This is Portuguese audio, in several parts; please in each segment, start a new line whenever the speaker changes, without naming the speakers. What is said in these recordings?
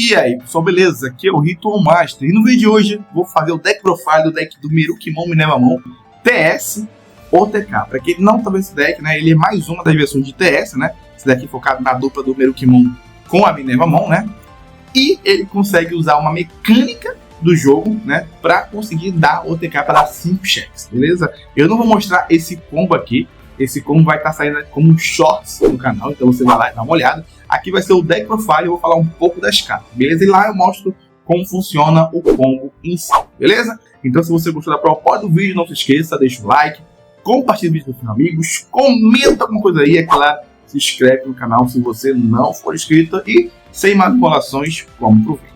E aí, pessoal, beleza? Aqui é o Ritual Master. E no vídeo de hoje, vou fazer o deck profile do deck do Merukimon Minervamon TS OTK. Para quem não tá vendo esse deck, né? Ele é mais uma das versões de TS, né? Esse deck focado na dupla do Merukimon com a Minervamon, né? E ele consegue usar uma mecânica do jogo, né? Para conseguir dar OTK para 5 cheques, beleza? Eu não vou mostrar esse combo aqui. Esse combo vai estar saindo como um shorts no canal, então você vai lá e dá uma olhada. Aqui vai ser o deck profile, eu vou falar um pouco das cartas, beleza? E lá eu mostro como funciona o combo em si, beleza? Então se você gostou da proposta do vídeo, não se esqueça, deixa o like, compartilha o vídeo com seus amigos, comenta alguma coisa aí, é claro, se inscreve no canal se você não for inscrito e sem mais enrolações, vamos pro vídeo.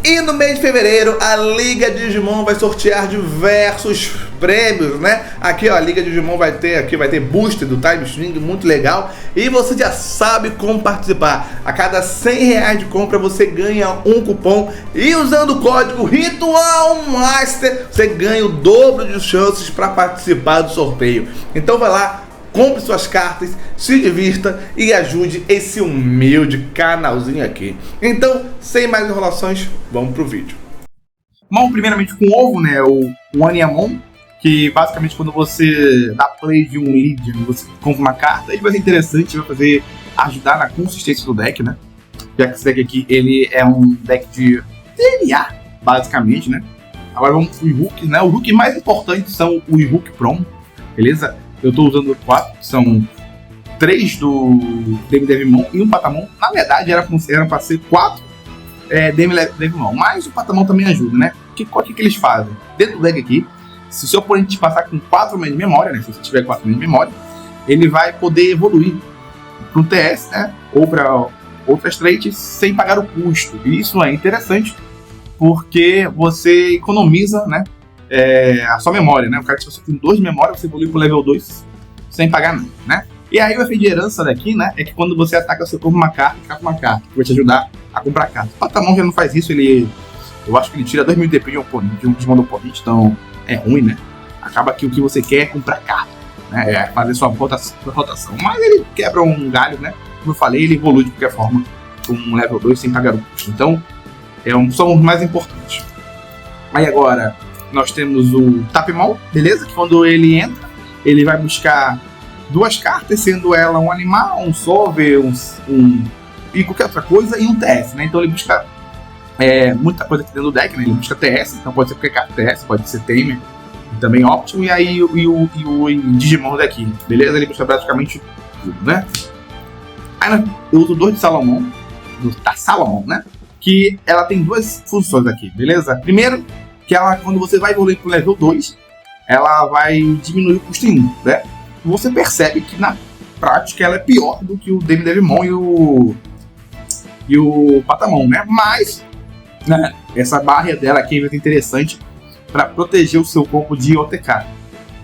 E no mês de fevereiro, a Liga Digimon vai sortear diversos prêmios, né? Aqui, ó, a Liga Digimon vai ter booster do Time String, muito legal. E você já sabe como participar. A cada R$100 de compra, você ganha um cupom. E usando o código Ritual Master, você ganha o dobro de chances para participar do sorteio. Então vai lá, compre suas cartas, se divirta e ajude esse humilde canalzinho aqui. Então, sem mais enrolações, vamos pro vídeo. Bom, primeiramente com o ovo, né, o Aniamon, que basicamente quando você dá play de um lead, você compra uma carta, ele vai ser interessante, vai ajudar na consistência do deck, né? Já que esse deck aqui, ele é um deck de DNA, basicamente, né? Agora vamos pro Ihuk, né? O Ihuk mais importante são o Ihuk Prom, beleza? Eu estou usando 4, que são 3 do Demidevimon e um Patamon. Na verdade, era para ser 4 Demidevimon, mas o Patamon também ajuda, né? O que eles fazem? Dentro do deck aqui, se o seu oponente te passar com 4 menos de memória, né? Se você tiver 4 menos de memória, ele vai poder evoluir para um TS, né? Ou para outras traits sem pagar o custo. E isso é interessante porque você economiza, né? A sua memória, né? O cara que você tem 2 de memória, você evolui pro level 2 sem pagar nada, né? E aí o efeito de herança daqui, né? É que quando você ataca, você compra uma carta e capa uma carta, que vai te ajudar a comprar carta. O Patamon já não faz isso, eu acho que ele tira 2000 DP de um Digimon do oponente, então é ruim, né? Acaba que o que você quer é comprar carta, né? É fazer sua rotação. Mas ele quebra um galho, né? Como eu falei, ele evolui de qualquer forma com um level 2 sem pagar o custo. Então, são os mais importantes. Aí agora nós temos o Tapemon, beleza? Que quando ele entra, ele vai buscar 2 cartas, sendo ela um animal, um solver, e qualquer outra coisa, e um TS, né? Então ele busca muita coisa aqui dentro do deck, né? Ele busca TS, então pode ser qualquer carta TS, pode ser Tamer, também óptimo, e aí o Digimon daqui, beleza? Ele busca praticamente tudo, né? Aí eu uso 2 de Salomon, da Salomon, né? Que ela tem 2 funções aqui, beleza? Primeiro, que ela, quando você vai evoluir para o level 2, ela vai diminuir o custo em 1, né? Você percebe que na prática ela é pior do que o Demidevimon e o Patamon, né? Mas, né, essa barra dela aqui vai ser interessante para proteger o seu corpo de OTK.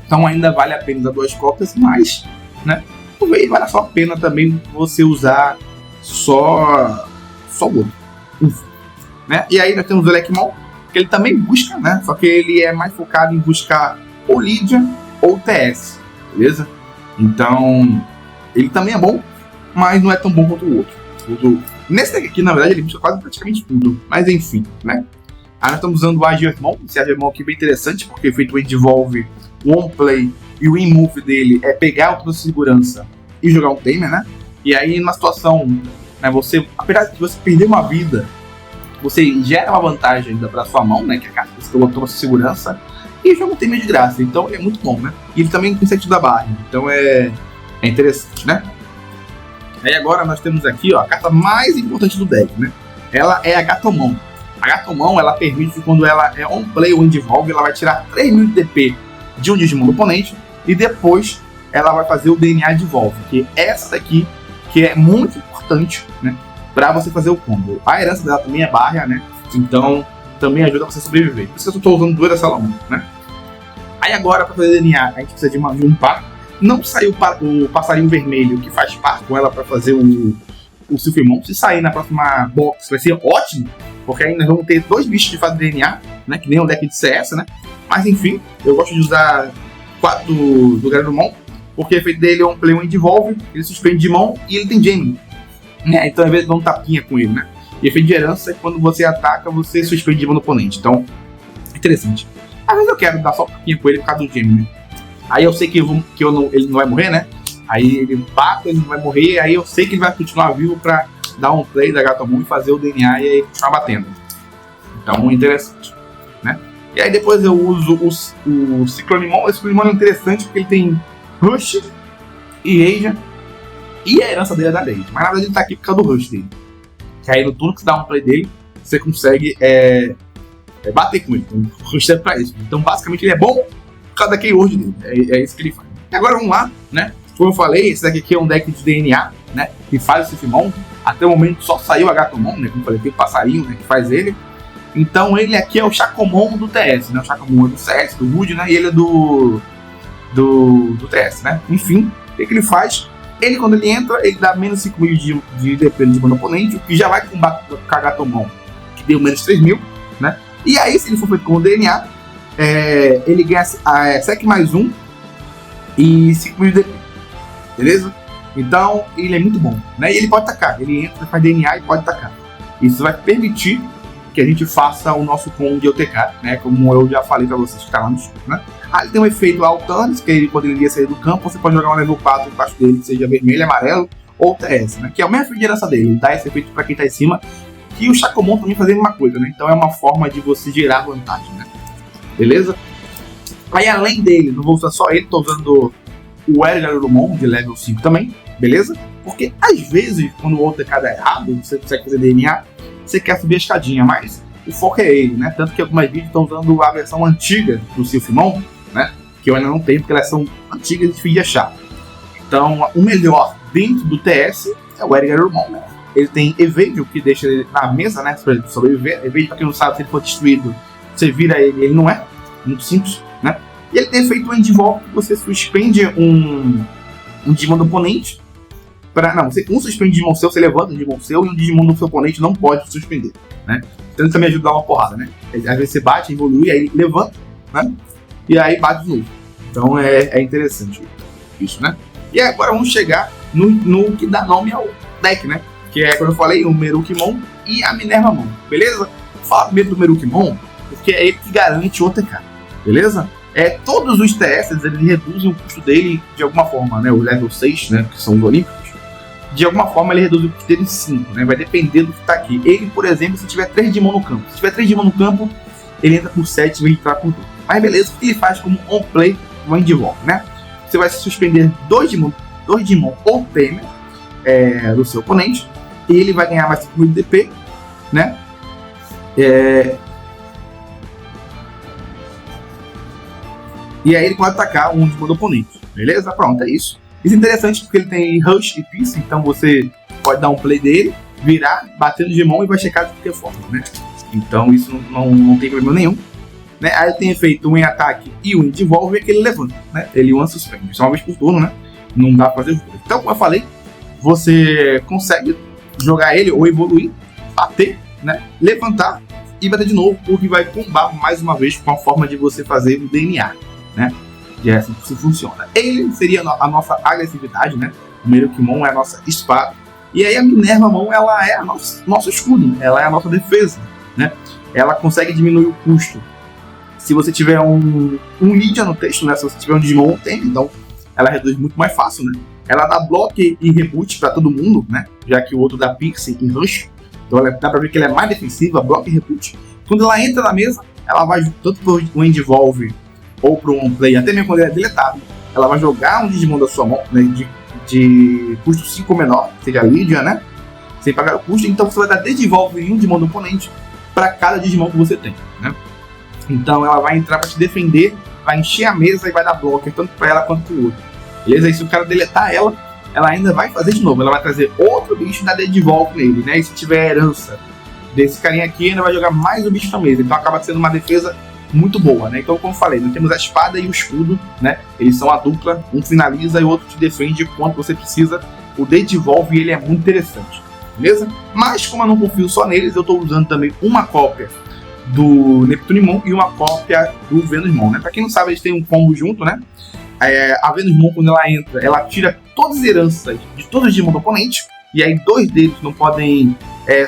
Então ainda vale a pena usar 2 cópias, mas, né? Talvez valha só a pena também você usar só o outro, né? E aí nós temos o Lekmon, que ele também busca, né? Só que ele é mais focado em buscar ou Lydia ou TS, beleza? Então, ele também é bom, mas não é tão bom quanto o outro. Nesse deck aqui, na verdade, ele busca quase praticamente tudo, mas enfim, né? Aí nós estamos usando o Agirmon, esse Agirmon aqui é bem interessante, porque feito o Endevolve, o On Play e o In Move dele é pegar a outra segurança e jogar um Tamer, né? E aí, numa situação, né, apesar de você perder uma vida, você gera uma vantagem ainda para sua mão, né? Que é a carta que você botou na sua segurança. E o jogo tem meio de graça, então ele é muito bom, né? E ele também tem sentido da barra, então é interessante, né? Aí agora nós temos aqui, ó, a carta mais importante do deck, né? Ela é a Gatomon. A Gatomon, ela permite que quando ela é on play ou Endevolve, ela vai tirar 3000 de DP de um Digimon do oponente e depois ela vai fazer o DNA de Evolve, que é essa daqui, que é muito importante, né? Pra você fazer o combo. A herança dela também é barra, né? Então também ajuda você a sobreviver. Por isso que eu estou usando 2 da Salomon, né? Aí agora, para fazer DNA, a gente precisa de um par. Não saiu o passarinho vermelho que faz par com ela para fazer o Silphimon. Se sair na próxima box vai ser ótimo, porque aí nós vamos ter 2 bichos de fase DNA, né? Que nem o deck de CS, né? Mas enfim, eu gosto de usar 4 do Garurumon, porque o efeito dele é um play, um Endevolve, ele suspende Digimon e ele tem Jamie. Então às vezes dá um tapinha com ele, né? E efeito de herança é quando você ataca, você suspende Digimon do oponente. Então, interessante. Às vezes eu quero dar só um pouquinho com ele por causa do gêmeo, né? Aí eu sei que, ele não vai morrer, né? Aí ele bate, ele não vai morrer, aí eu sei que ele vai continuar vivo pra dar um play da Gatomon e fazer o DNA e aí continuar batendo. Então, interessante, né? E aí depois eu uso o Ciclonimon. Esse Ciclonimon é interessante porque ele tem Rush e Asia. E a herança dele é da Lady. Mas na verdade ele tá aqui por causa do Rush dele. Que aí no turno que você dá um play dele, você consegue bater com ele. Então o Rush serve pra isso. Então basicamente ele é bom por causa da keyword dele. É isso que ele faz. E agora vamos lá, né? Como eu falei, esse daqui aqui é um deck de DNA, né? Que faz o Sifimon. Até o momento só saiu a Gatomon, né? Como eu falei, tem o passarinho, né? Que faz ele. Então ele aqui é o Chacomon do TS, né? O Chacomon é do CS, do Wood, né? E ele é do TS, né? Enfim, o que ele faz? Ele, quando ele entra, ele dá menos 5.000 de DP de mano oponente, o que já vai combater com a Gatomon, que deu menos 3.000, né? E aí, se ele for feito com o DNA, ele ganha SEC mais 1 e 5.000 de DP, beleza? Então, ele é muito bom, né? E ele pode atacar, ele entra, faz DNA e pode atacar. Isso vai permitir que a gente faça o nosso combo de OTK, né? Como eu já falei pra vocês que tá lá no estudo, né? Aí ele tem um efeito Altanis, que ele poderia sair do campo, você pode jogar um level 4 embaixo dele, que seja vermelho, amarelo ou TS, né? Que é o mesmo liderança dele, ele dá esse efeito pra quem tá em cima, que o Chacomon também faz a mesma coisa, né? Então é uma forma de você gerar vantagem, né? Beleza? Aí além dele, não vou usar só ele, tô usando o Ergarurumon de level 5 também, beleza? Porque às vezes, quando o OTK dá errado, você consegue fazer DNA, você quer subir a escadinha, mas o foco é ele, né? Tanto que algumas vídeos estão usando a versão antiga do Sifimon, né? Que eu ainda não tenho, porque elas são antigas e difíceis de achar. Então, o melhor dentro do TS é o Ergarurumon, né? Ele tem Evade, o que deixa ele na mesa, né? Pra ele sobreviver. Evade, pra quem não sabe, se ele for destruído, você vira ele, ele não é. Muito simples, né? E ele tem efeito Endvolve, que você suspende um Digimon do oponente. Não, você suspende o Digimon seu, você levanta o Digimon seu e o Digimon do seu oponente não pode suspender, né? Então isso também ajuda a dar uma porrada, né? Às vezes você bate, evolui, aí levanta, né? E aí bate de novo. Então é interessante isso, né? E agora vamos chegar no que dá nome ao deck, né? Que é, como eu falei, o Merukimon e a Minervamon, beleza? Vou falar primeiro do Merukimon, porque é ele que garante o OTK, beleza? Todos os TS, eles reduzem o custo dele de alguma forma, né? O level 6, né? Que são os olímpicos. De alguma forma ele reduz o custo dele em 5, né? Vai depender do que tá aqui. Ele, por exemplo, se tiver 3 Digimon no campo. Se tiver 3 Digimon no campo, ele entra por 7 e vai entrar por 2. Mas beleza, o que ele faz como on-play o Endvolve, né? Você vai suspender 2 Digimon ou Temer do seu oponente. E ele vai ganhar mais 5.000 de DP, né? E aí ele pode atacar um Digimon do oponente. Beleza? Pronto, é isso. Isso é interessante porque ele tem Rush e Peace, então você pode dar um play dele, virar, bater no Digimon e vai checar de qualquer forma, né? Então isso não tem problema nenhum. Né? Aí ele tem efeito um em ataque e um em devolve, que ele levanta, né? Ele one suspende, só uma vez por turno, né? Não dá pra fazer os dois. Então, como eu falei, você consegue jogar ele ou evoluir, bater, né? Levantar e bater de novo, o que vai combar mais uma vez com a forma de você fazer o DNA, né? E é assim que funciona. Ele seria a nossa agressividade, né? O Merukimon é a nossa espada. E aí a Minervamon, ela é nosso escudo, ela é a nossa defesa, né? Ela consegue diminuir o custo. Se você tiver um Lydia no texto, né? Se você tiver um Digimon, tem, então ela reduz muito mais fácil, né? Ela dá block e reboot pra todo mundo, né? Já que o outro dá Pixie e Rush. Então dá pra ver que ela é mais defensiva, block e reboot. Quando ela entra na mesa, ela vai tanto pro Endvolve ou para um play, até mesmo quando ele é deletado, ela vai jogar um Digimon da sua mão, né, de custo 5 ou menor, seja a Lydia, né, sem pagar o custo, então você vai dar Digivolve em um Digimon do oponente para cada Digimon que você tem, né. Então ela vai entrar para te defender, vai encher a mesa e vai dar blocker tanto para ela quanto para o outro, beleza? E se o cara deletar ela ainda vai fazer de novo, ela vai trazer outro bicho e dar Digivolve nele, né, e se tiver herança desse carinha aqui, ainda vai jogar mais um bicho na mesa, então acaba sendo uma defesa muito boa, né? Então, como eu falei, nós temos a espada e o escudo, né? Eles são a dupla, um finaliza e o outro te defende quando você precisa. O Digivolve, ele é muito interessante, beleza? Mas, como eu não confio só neles, eu estou usando também uma cópia do Neptunimon e uma cópia do Venusmon, né? Pra quem não sabe, eles têm um combo junto, né? A Venusmon, quando ela entra, ela tira todas as heranças de todos os Digimon do oponente, e aí 2 deles não podem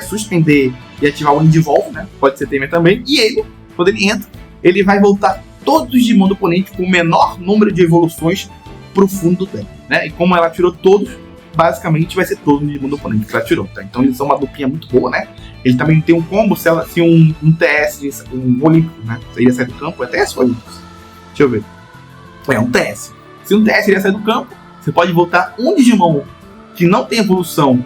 suspender e ativar o Indvolve, né? Pode ser Temer também. E ele, quando ele entra, ele vai voltar todos os Digimon do oponente com o menor número de evoluções pro fundo do deck, né? E como ela tirou todos, basicamente vai ser todos os Digimon do oponente que ela tirou, tá? Então eles são uma duplinha muito boa, né? Ele também tem um combo, se um TS, um Olímpico, né? Se ele ia sair do campo, é TS ou Olímpico? Deixa eu ver. É um TS. Se um TS iria sair do campo, você pode voltar um Digimon que não tem evolução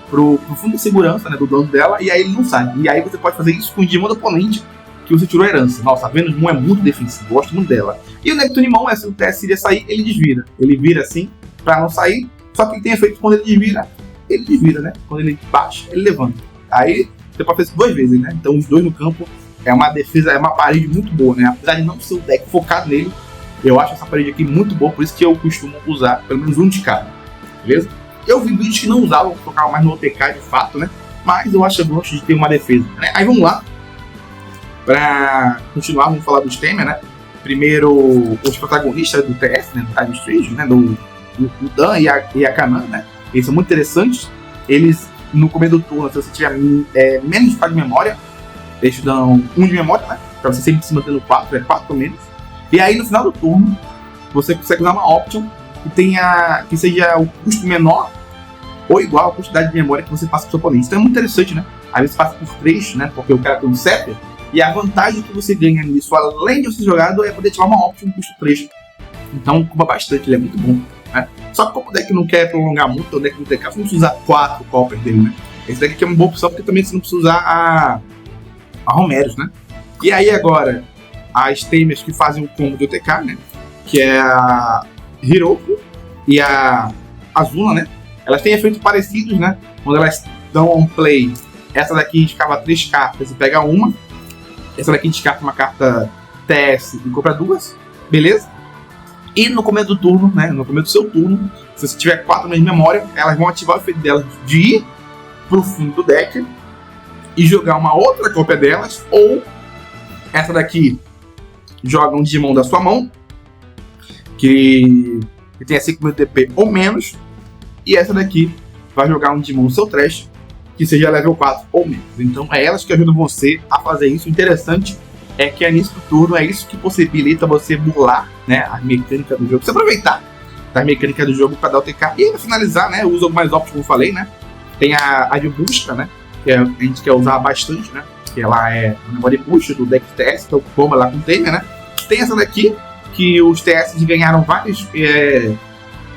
pro fundo de segurança, né, do dono dela, e aí ele não sai. E aí você pode fazer isso com o Digimon do oponente que você tirou a herança. Nossa, a Venusmon é muito defensiva, gosto muito dela. E o Neptunimon, se o TS iria sair, ele desvira. Ele vira assim, pra não sair, só que tem efeito quando ele desvira, né? Quando ele baixa, ele levanta. Aí você pode fazer isso 2 vezes, né? Então os 2 no campo é uma defesa, é uma parede muito boa, né? Apesar de não ser o deck focado nele, eu acho essa parede aqui muito boa, por isso que eu costumo usar pelo menos um de cada, beleza? Eu vi vídeos que não usavam, focavam mais no OTK de fato, né? Mas eu acho que eu gosto de ter uma defesa, né? Aí vamos lá. Pra continuar, vamos falar dos Temer, né? Primeiro, os protagonistas do TS, né? Do Time Strange, né? Do Dan e a Kanan, né? Eles são muito interessantes. Eles, no começo do turno, se você tiver menos de 4 de memória, eles te dão 1 de memória, né? Pra você sempre se manter no 4, 4 ou menos. E aí, no final do turno, você consegue usar uma option que seja o custo menor ou igual à quantidade de memória que você passa pro seu oponente. Então é muito interessante, né? Às vezes passa por 3, né? Porque o cara tem um Scepter. E a vantagem que você ganha nisso, além de você jogado, é poder ativar uma option custo 3. Então ocupa bastante, ele é muito bom, né? Só que como o deck não quer prolongar muito, o deck do TK, você não precisa usar 4 coppers dele, né? Esse deck aqui é uma boa opção, porque também você não precisa usar a Romérios, né? E aí agora, as Temers que fazem o combo do TK, né? Que é a Hiroko e a Azuna, né? Elas têm efeitos parecidos, né? Quando elas dão um play, essa daqui escava 3 cartas e pega uma. Essa daqui descarta uma carta TS e compra 2, beleza? E no começo do turno, né? No começo do seu turno, se você tiver 4 de memória, elas vão ativar o efeito delas de ir pro fundo do deck e jogar uma outra cópia delas, ou essa daqui joga um Digimon da sua mão que tenha 5.000 TP ou menos, e essa daqui vai jogar um Digimon no seu trash que seja level 4 ou menos. Então é elas que ajudam você a fazer isso. O interessante é que início do turno é isso que possibilita você burlar, né, a mecânica do jogo, você aproveitar da mecânica do jogo para dar o TK. E aí, pra finalizar, né, eu uso algumas opções como eu falei, né, tem a de busca, né, que a gente quer usar bastante, né, que ela é o negócio de push do deck TS, então como ela com o Temer, né. Tem essa daqui, que os TS ganharam vários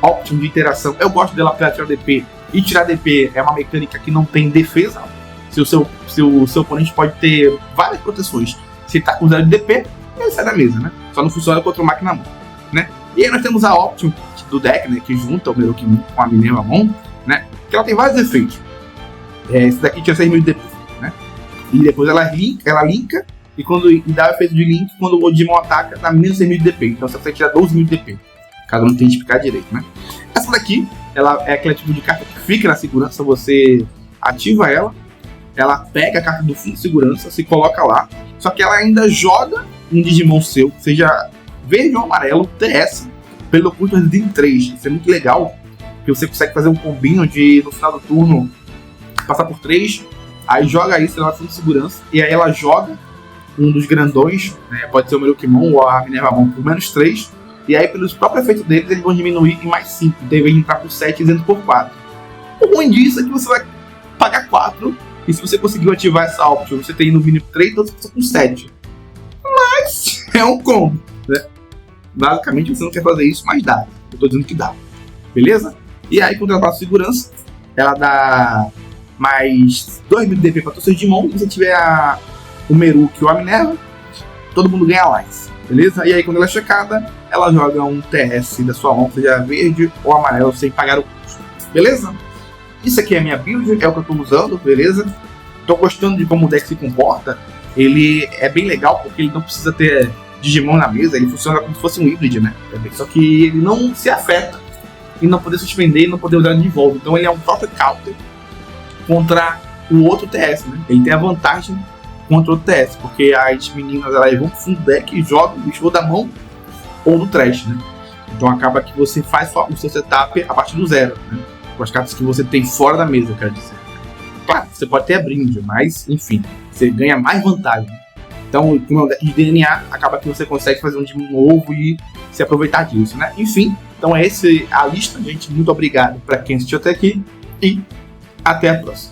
options de interação. Eu gosto dela para tirar DP, e tirar DP é uma mecânica que não tem defesa. Se o seu oponente pode ter várias proteções, se ele tá com 0 de DP, ele sai da mesa, né? Só não funciona contra o Máquina Mão, né? E aí nós temos a option do deck, né, que junta o Meruki com a Minervamon, né? Que ela tem vários efeitos. Esse daqui tinha 6.000 de DP, né? E depois ela linka e dá o efeito de link quando o Digimon ataca, dá menos 6.000 de DP. Então você consegue tirar 12.000 de DP. Caso não tenha que explicar direito, né? Essa daqui, ela é aquele tipo de carta que fica na segurança, você ativa ela pega a carta do fundo de segurança, se coloca lá, só que ela ainda joga um Digimon seu, seja verde ou amarelo, TS, pelo custo de 3. Isso é muito legal, porque você consegue fazer um combinho de, no final do turno, passar por 3, aí joga isso no fundo de segurança, e aí ela joga um dos grandões, né, pode ser o Merukimon ou a Minervamon, por menos 3, e aí pelos próprios efeitos deles, eles vão diminuir em mais 5, então em vez de entrar por 7, eles entram por 4. O ruim disso é que você vai pagar 4, e se você conseguiu ativar essa option, você tem no mínimo 3, então você precisa com 7. Mas é um combo, né? Basicamente você não quer fazer isso, mas dá. Eu tô dizendo que dá. Beleza? E aí quando ela passa segurança, ela dá mais 2.000 de DP para todos os Digimon. Se você tiver o Meruki ou a Minerva, todo mundo ganha mais. Beleza? E aí quando ela é checada, ela joga um TS da sua mão, seja verde ou amarelo, sem pagar o custo. Beleza? Isso aqui é a minha build, é o que eu tô usando, beleza? Tô gostando de como o deck se comporta. Ele é bem legal porque ele não precisa ter Digimon na mesa, ele funciona como se fosse um híbrido, né? Só que ele não se afeta em não poder suspender e não poder usar ele de volta. Então ele é um próprio counter contra o outro TS, né? Ele tem a vantagem contra o outro TS, porque as meninas elas vão pro fundo do deck e jogam o bicho da mão ou do trash, né? Então acaba que você faz o seu setup a partir do zero, né? Com as cartas que você tem fora da mesa, quero dizer. Claro, você pode ter a brinde, mas, enfim, você ganha mais vantagem. Então, com o deck de DNA, acaba que você consegue fazer um time novo e se aproveitar disso, né? Enfim, então é essa a lista, gente. Muito obrigado para quem assistiu até aqui e até a próxima.